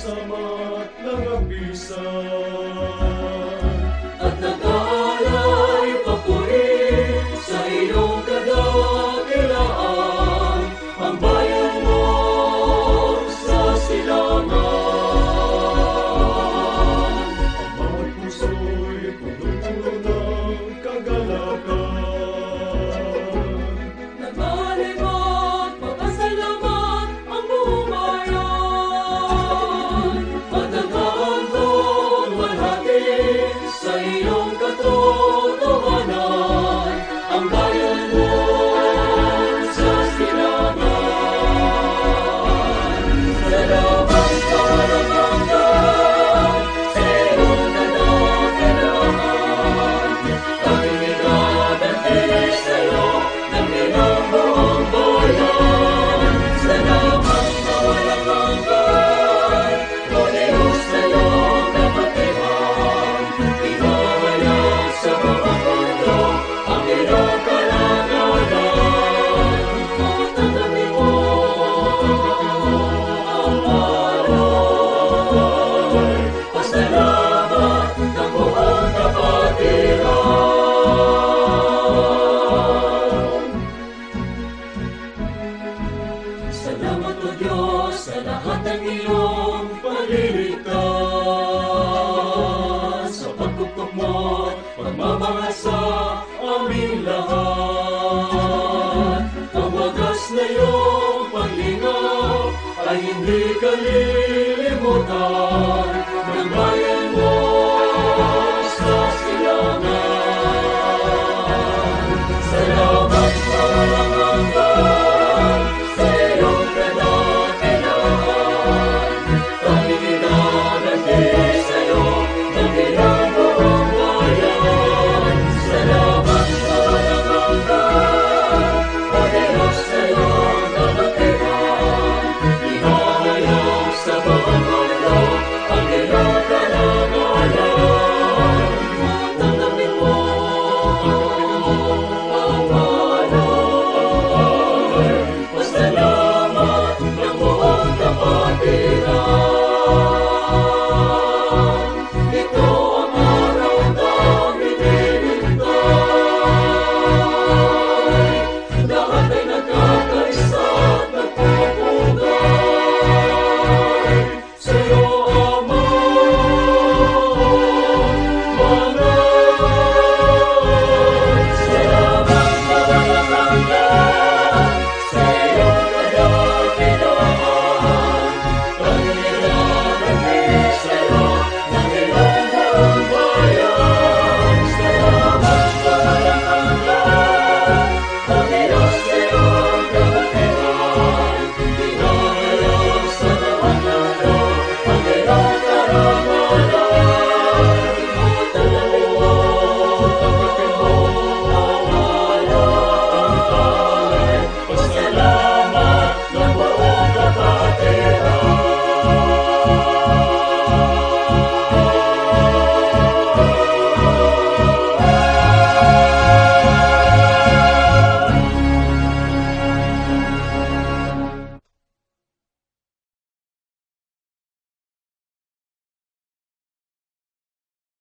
sama't nangapisan. At nag-aalay papuri sa iyong kadakilaan, ang bayan mo sa silangan. Ang bawat puso'y punong-puno ng kagalakan. Nagmalimat, magpasalamat ang buong bayan. At nag-aantong walhati sa iyong katotohanan, ang bayan mo sa silangan. Salamat sa walang hanggan sa iyong kadakilaan. Pag-ibig at tiis sa'yo ng minabuong bayan. Salamat sa walang hanggan, O Diyos na iyong kapatihan. Ibabayag sa buong mundo ang iyong karangalan. Matanggapin mo ang alay, pasalamat ng buong kapatiran. Salamat o Diyos sa lahat ng iyong pagliligtas, sa pagkukup mo, pagmamahal sa aming lahat.